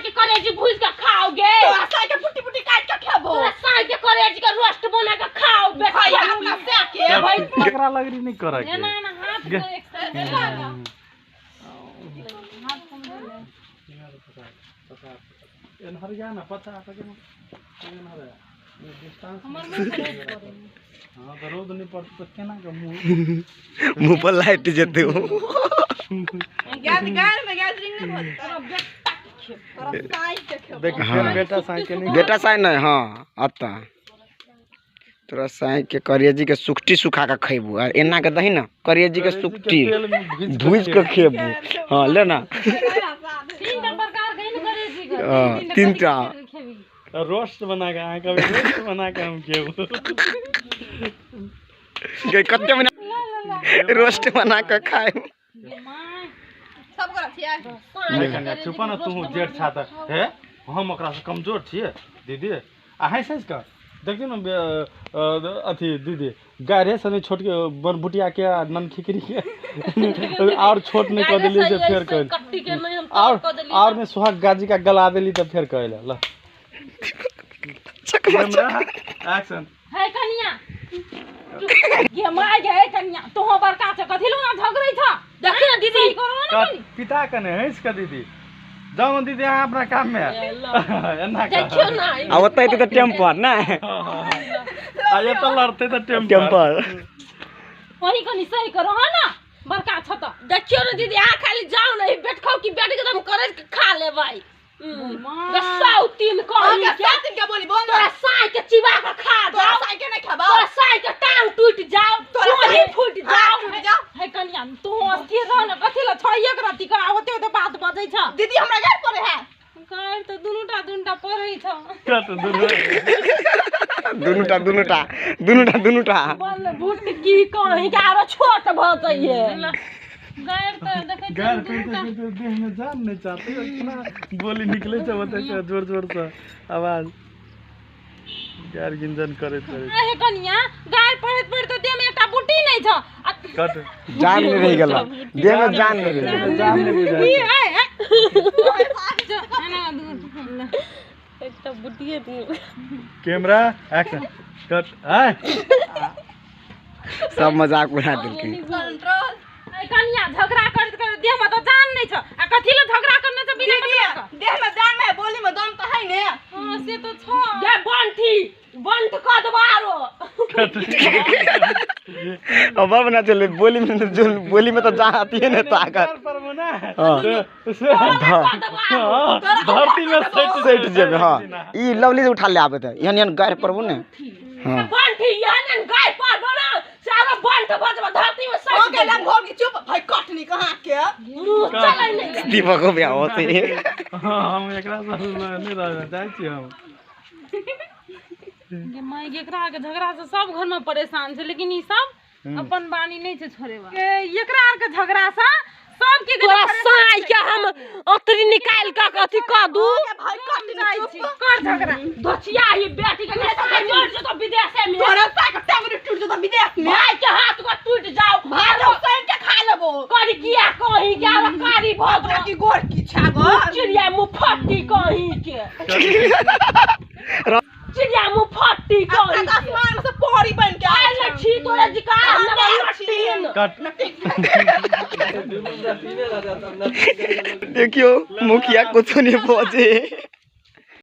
के कलेजी भूज के खाओगे तोरा साई के पुटी काट के खेबो तोरा साई के कलेजी के रोस्ट बना के खाओ बेटा अपना से के भाई एकरा लगरी नहीं करे के ना हाथ से एक साइड एनहरिया ना पता के एनहरिया डिस्टेंस हां तो रोड नहीं पड़त तो केना के मुंह पर लाइट जते हो गैस में गैदरिंग नहीं होता तोरा साई के खेबो देख बेटा साई के नहीं बेटा साई नहीं हां अत्ता तोरा साई के करियजी के सुखटी सुखा के खइबू आ एना के दही ना करियजी के सुखटी भूज के खेबू हां ले ना तीन प्रकार के न कलेजी के तीनटा रोस्ट बना के आए कभी रोस्ट बना के हम खेबू के कत्ते में रोस्ट बना के खाए सब कर छिया देखन चुप ना तू जेठ छाता हे हम ओकरा से कमजोर छिए दीदी आ है सच का देखियो ना अथी दीदी गारे सने छोट के बनबुटिया के नन खिकरी के और छोट नहीं कर देली जे फेर कर और में सुहाग गाजी का गला देली त फेर कहले ल कैमरा एक्शन है कन्या ये माय गए कन्या तो बड़का छ कथि लो ना झगड़ै छ देखि ना दीदी करो ना पिता कने हैस का दीदी जाओ दीदी यहाँ अपना काम में एना देखियो ना अब ओतै त टेम्पर ना आ ये तो लड़ते तो टेम्पर वही कनी सही करो है ना बड़का छ त देखियो ना दीदी आ खाली जाओ ना बैठ खाओ की बैठ के तुम करे खा ले भाई गसाउ तीन कहीं के बोली बोल तोरा साई के चिबा के खा तोरा जाओ साई के नहीं खाबा तोरा साई के टांग टूट जाओ तोरा तोरी फूट जाओ जाओ है कन्या तू अस्थिर रह ना कथि ल छ एक रति का होते होते बात बजै छ दीदी हमरा घर पर है कर त दुनुटा परै छ कट दुनुटा बल भूत की कहीं के आरो छोट भ जाइए गैर त देखे घर पे देह में जान नहीं चाहते इतना बोली निकले छ होते जोर जोर से आवाज गार गिंजन करे हे कन्या गाय पढ़त देह में एकटा बूटी नहीं छ कट जान नहीं रह गेल देह में जान नहीं रह जान नहीं बुझाई एकटा बूटीए दी कैमरा एक्शन कट हाय सब मजाक उड़ा देलकै कंट्रोल कन्या झगड़ा कर देह में तो जान नहीं छ आ कथि ल झगड़ा करने छ बिना मतलब देह में जान है बोली में दम तो है ने हां से तो छ ये बंट क दबारो अब बना चले बोली में तो जा आती है ना ताकत पर ना हां धरती में सेट जेबे हां ई लवली से उठा ले आबे त यहन गाय परबो ने हां बंठी यहन गाय पर बना सारा बंट बजबा धरती में हो गेल हम घोगी चुप भाई कटनी कहां के चलै नहीं दीपक को ब्याह होते हम एकरा से नहीं रह जाय छी हम ये माई एकरा के झगड़ा से सब घर में परेशान छै लेकिन ई सब अपन बानी नहीं छै छोड़ेवा एकरा के झगड़ा से सब के तोरा साई के हम अतरी निकाल के कथि क दू भाई कटनी चुप कर झगड़ा दछिया ये बेटी के ले साई जोड़ जो तो विदेश में तोरा साई के टांग टूट जो विदेश में भाई के हाथ को टूट जाओ भालो साई के खा लेबो करी किया कहीं के कारी भग की गोर की छागो चिड़िया मुफट्टी कहीं के चिड़िया मुफट्टी कहीं के आसमान से पहाड़ी बन के आए न छी तोरा जिका कट देखियो मुखिया कुछ नहीं पहुंचे